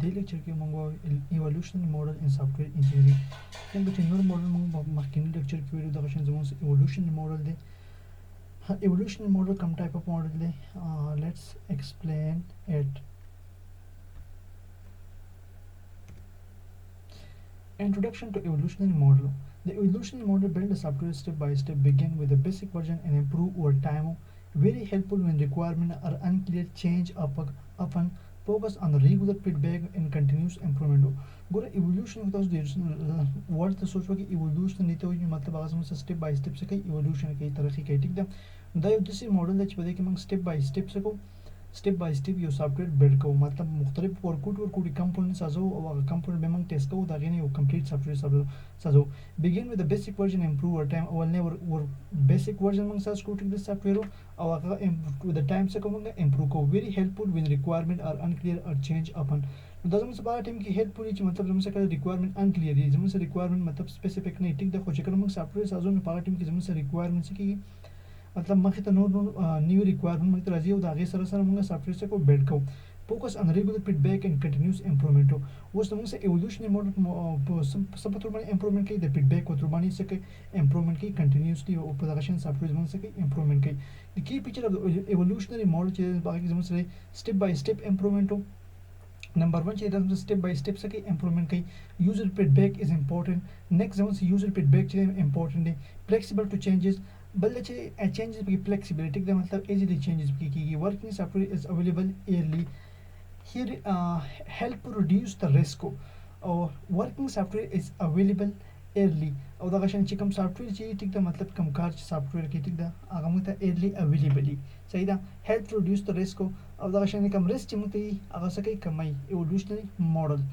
دې لیکچر کې موږ evolutionary model in software engineering څنګه چې نور ماډل موږ مخکینی لیکچر کې ویلو دغه شان زموږ evolutionary model دی. evolutionary model کوم type of model دی؟ let's explain it. Introduction to evolutionary model. The evolutionary model builds a software step by step, begin with the basic version and improve over time. Very helpful when requirements are unclear, change upon focus on regular feedback and continuous improvement. गोरा evolution होता है वर्ड तो सोचो कि evolution नहीं तो ये मतलब आगे हम step by step से कहीं evolution कहीं तरक्की कहीं ठीक है दायु दूसरी मॉडल है चिपके कि मंग step by step से को step by step yo software build को मतलब मुख्तलिफ वर्कूट कंपोनेंट्स साजो और कंपोनेंट में मंग टेस्ट को ताकि नहीं वो कंप्लीट सॉफ्टवेयर साजो begin with the basic version improve over time अवल ने वो basic version मंग साज को ठीक दिस सॉफ्टवेयर और आगे with the time से को मंग improve को very helpful when requirement are unclear or change upon दस में से बारह टीम की helpful ही मतलब जब से का requirement unclear है जब से requirement मतलब specific नहीं ठीक देखो चेकर मंग सॉफ्टवेयर साजो में बारह टीम की जब से requirement से की मतलब मखे त नोट न्यू रिक्वायरमेंट मखे राजी हो दागे सर मंगा सॉफ्टवेयर से को बिल्ड को focus on regular feedback and continuous improvement वो समझ से एवोल्यूशनरी मॉडल सब तो बने इंप्रूवमेंट के द फीडबैक को तुरबानी से के इंप्रूवमेंट की कंटीन्यूअसली प्रोडक्शन सॉफ्टवेयर में से के इंप्रूवमेंट की the key feature of the evolutionary model जे बाकी समझ से स्टेप बाय स्टेप इंप्रूवमेंट हो नंबर 1 चाहिए स्टेप बाय स्टेप से के इंप्रूवमेंट की user feedback is important next समझ से यूजर फीडबैक चाहिए इंपॉर्टेंट है फ्लेक्सिबल टू चेंजेस बल्कि changes की flexibility का मतलब easily changes की working software is available early here help reduce the risk और working software is available early और दागा शन चिकम सॉफ्टवेयर चाहिए ठीक दा मतलब कम कार सॉफ्टवेयर की ठीक दा आगा मुता early availability सही दा help reduce the risk और दागा शन कम रिस्क चिमते आगा सके कमाई evolutionary model.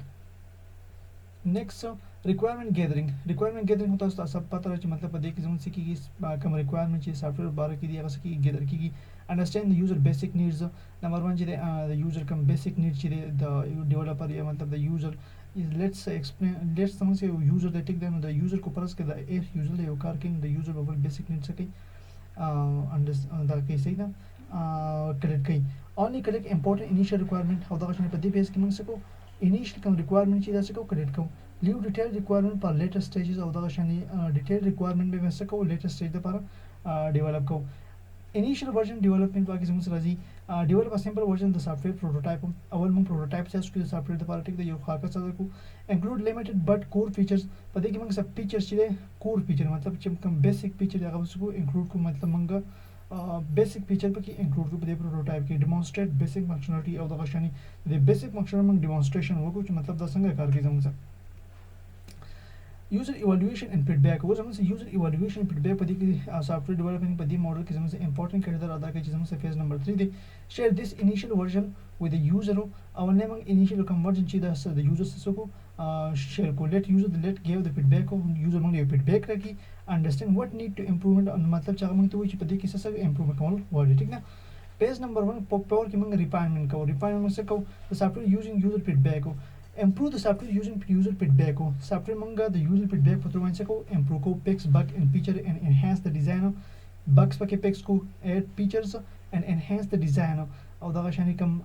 Next requirement gathering होता है सब पता रहे मतलब पता कि जैसे कि कम रिक्वायरमेंट चाहिए सॉफ्टवेयर बारे की दिया कि गैदर की understand the user basic needs number 1 चाहिए the user come basic need चाहिए द डेवलपर या मतलब the user let's explain let's समझ से user the tick the user को परस के द एफ यूजर ले कार के the user level basic need से अंडरस्टैंड द कैसे ना करेक्ट कई only correct important initial requirement होता है पति फेस की मंग सको initial कम requirement चाहिए जैसे को credit को leave detailed requirement पर later stages और दागा शनी detailed requirement में वैसे को later stage दे पारा develop को initial version development बाकी समझ राजी develop a simple version the software prototype अवल में prototype से उसके software दे पारा ठीक है ये खाका सादा को include limited but core features पता है कि मंग सब features चाहिए core feature मतलब जब कम basic feature जागा उसको include को मतलब मंगा बेसिक फीचर पर की इंक्लूड को दे प्रोटोटाइप की डेमोंस्ट्रेट बेसिक फंक्शनलिटी और दगा शनी दे बेसिक फंक्शनल में डेमोंस्ट्रेशन वो कुछ मतलब दसंगे कार की जमसा यूजर इवैल्यूएशन एंड फीडबैक वो जमसे यूजर इवैल्यूएशन फीडबैक पदी की सॉफ्टवेयर डेवलपमेंट पदी मॉडल की जमसे इंपॉर्टेंट किरदार अदा की जमसे phase number 3 they share this initial version with the user और ने मंग इनिशियल कन्वर्जन चीदा द यूजर से को शेयर को let user let give the feedback को यूजर मंग फीडबैक रखी understand what need to improvement मतलब चाह मंग तो वो पदी की से इंप्रूवमेंट कौन वर्ड ठीक ना पेज नंबर 1 पावर की मंग रिफाइनमेंट को रिफाइनमेंट से को the software using user feedback को improve the software using user feedback को software मंगा the user feedback for the से को improve को fix bug and feature and enhance the design bugs पर के fix को add features and enhance the design और दागा शानी कम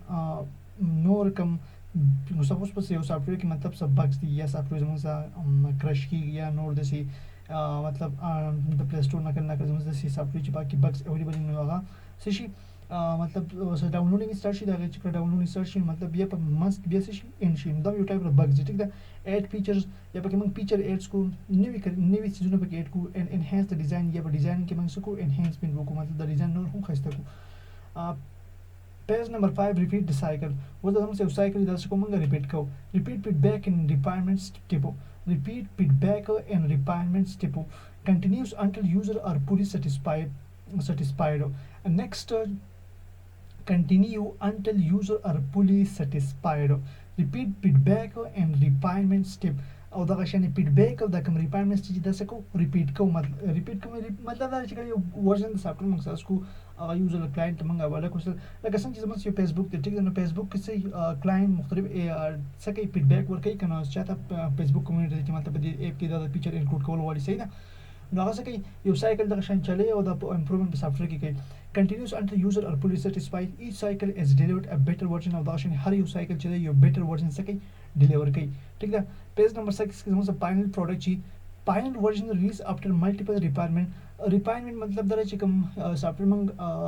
नोर कम सपोज पर से सॉफ्टवेयर की मतलब सब bugs दी या सॉफ्टवेयर जैसे सा क्रश की या नोर जैसी मतलब द प्ले स्टोर ना करना कर जैसे सॉफ्टवेयर की बाकी bugs अवेलेबल नहीं होगा सिशी मतलब डाउनलोडिंग स्टार्ट शी दागे चिकरा डाउनलोडिंग स्टार्ट शी मतलब ये पर must basis in she the you type of bugs ठीक है ऐड फीचर्स या पर मंग फीचर एड्स को नवी चीजों पे ऐड को एंड एनहांस द डिजाइन या पर डिजाइन के मंग को एनहांसमेंट वो को मतलब द डिजाइन नोर हो खस्ता को page number 5 repeat the cycle वो तो हम से साइकिल इधर से को मंग रिपीट को repeat feedback and refinement step repeat feedback and refinement step continues until user are fully satisfied and next continue until user are fully satisfied repeat feedback and refinement step और दागा शानी feedback और दाकम refinement स्टेज इधर से को repeat को मतलब दागा चिका ये वर्जन सॉफ्टवेयर मंग सास को यूजर क्लाइंट मंगा वाला कुछ लगा सन चीज मंग यो फेसबुक ते ठीक है ना फेसबुक से क्लाइंट मुख्तलिफ सके फीडबैक वर कई कना चाहता फेसबुक कम्युनिटी की मतलब ऐप की ज़्यादा फीचर इंक्लूड कर वाली सही ना نو هغه څه کوي یو سایکل دغه شان چلی او د امپروومنت په سافټویر کې کوي continues until user are fully satisfied. Each cycle is delivered a better version of دغه شان هر یو سایکل چې دی یو better version څه کوي ډیلیور کوي ټیک ده. پیج نمبر 6 کې زموږ فائنل پروډکټ چې فائنل ورژن ریلیز افټر ملټیپل ریفاینمنٹ مطلب دا چې کوم سافټویر موږ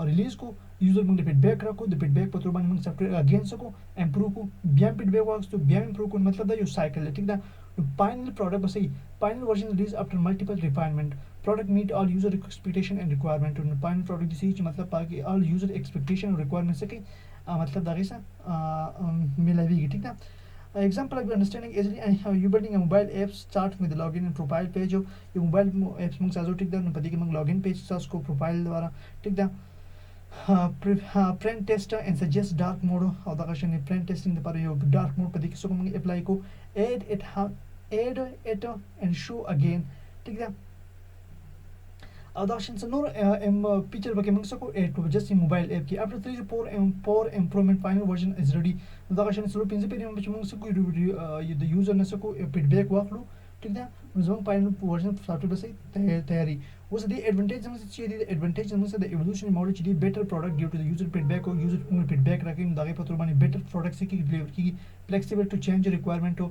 ریلیز کو یوزر موږ فیډبیک راکو د فیډبیک په تور باندې موږ سافټویر اگین سکو امپروو کو بیا فیډبیک واغستو بیا امپروو کو مطلب دا یو سایکل دی ټیک ده. فائنل پروډکټ به صحیح فائنل ورژن ریلیز افټر ملټیپل ریفاینمنٹ product meet all user expectation and requirement to final product دي چې مطلب پاکي all user expectation or requirements کې مطلب دا غیسه ملاویږي ټیک ده. example of understanding easily you building a mobile app start with the login and profile page یو موبایل apps موږ سازو ټیک ده نو په دې کې موږ login page ساز کو profile دواره ټیک ده. print tester and suggest dark mode او دغه شنه print testing لپاره یو dark mode په دې کې څه موږ اپلای کو add it and show again ټیک ده. adoption نور feature به کې موږ څه کو add to just mobile app کې after 3 to 4 improvement final version is ready دا شان سره 15 پیری چې موږ څه کو د یوزر نه څه کو فیډبیک واخلو ټیک ده نو زموږ فائنل ورژن سافټویر به صحیح تیاری اوس د ایڈوانټیج زموږ چې دی ایڈوانټیج زموږ د ایوولوشن موډل چې دی بیٹر پروډکټ ډیو ټو د یوزر فیډبیک او یوزر فیډبیک راکې نو دغه په تور باندې بیٹر پروډکټ سکی ډیلیور کیږي فلیکسیبل ټو چینج ریکوایرمنٹ او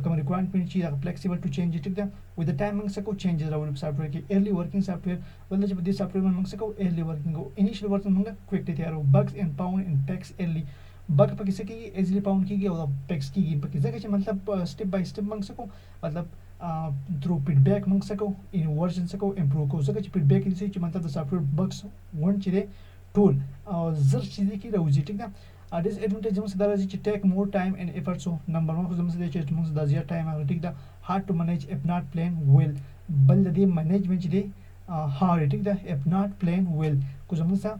کوم ریکوایرمنٹ چې هغه فلیکسیبل ټو چینج ټیک ده with the time موږ څه کو چینجز راوړو په سافټویر کې ارلی ورکینګ سافټویر ولله چې په دې سافټویر باندې موږ څه کو ارلی ورکینګ او انیشل ورکینګ موږ کویکلی تیارو بګز ان پاوند ان پیکس ارلی بګ پکې څه کیږي ایزلی پاوند کیږي او پیکس کیږي پکې ځکه چې مطلب سټپ بای سټپ موږ څه کو مطلب through feedback موږ څه کو ان ورژن څه کو امپروو کو ځکه چې فیډبیک دې چې مطلب د سافټویر بګز ون چې دی ټول او زر چې دی کې راوځي ټیک ده. ډیس ایڈوانټیج موږ دا راځي چې ټیک مور ټایم اینڈ ایفورټ سو نمبر 1 خو زموږ د چې موږ د زیات ټایم هغه ټیک ده hard to manage if not plan well بل د دې منیجمنت چې دی hard ټیک ده if not plan well کو زموږ سره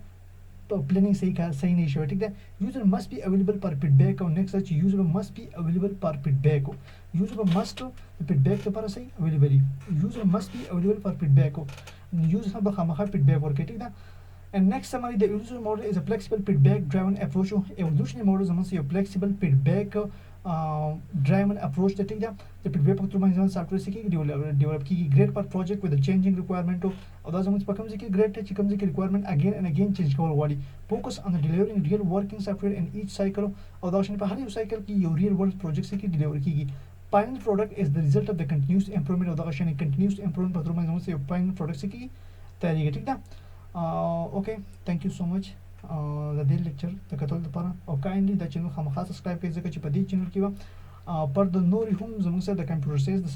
planning صحیح نه شوی ټیک ده. user must be available for feedback او next چې user must be available for feedback user must feedback لپاره صحیح available user must be available for feedback user به خامخا feedback ورکړي ټیک ده. And next summary, the evolutionary model is a flexible feedback driven approach. Evolutionary model زموږ یو flexible feedback driven approach ته ټیک ده. د feedback په تور باندې ځان سافټویر سکی ډیولپ کیږي great for project with the changing requirement او دا زموږ په کوم ځای کې great چې کوم ځای کې requirement again and again change کول غواړي focus on the delivering real working software in each cycle او دا شنه په هر یو سایکل کې یو real world project سکی ډیلیور کیږي. Final product is the result of the continuous improvement او دا شنه continuous improvement په تور باندې زموږ یو final product سکی تیاری ټیک ده. Okay, thank you so much د دې لیکچر د کتل لپاره او کایندلی دا چینل خامخا سبسکرایب کړئ ځکه چې په دې چینل کې پر د نورې هم زموږ سره د کمپیوټر ساینس د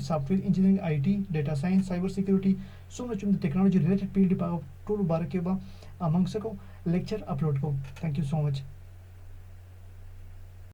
سافټویر انجینرینګ آی ټي ډیټا ساینس سایبر سکیورټي څومره چې د ټیکنالوژي ریلیټډ فیلډ په ټولو باره کې به موږ څه کوو لیکچر اپلوډ کوو. تھینک یو سو مچ.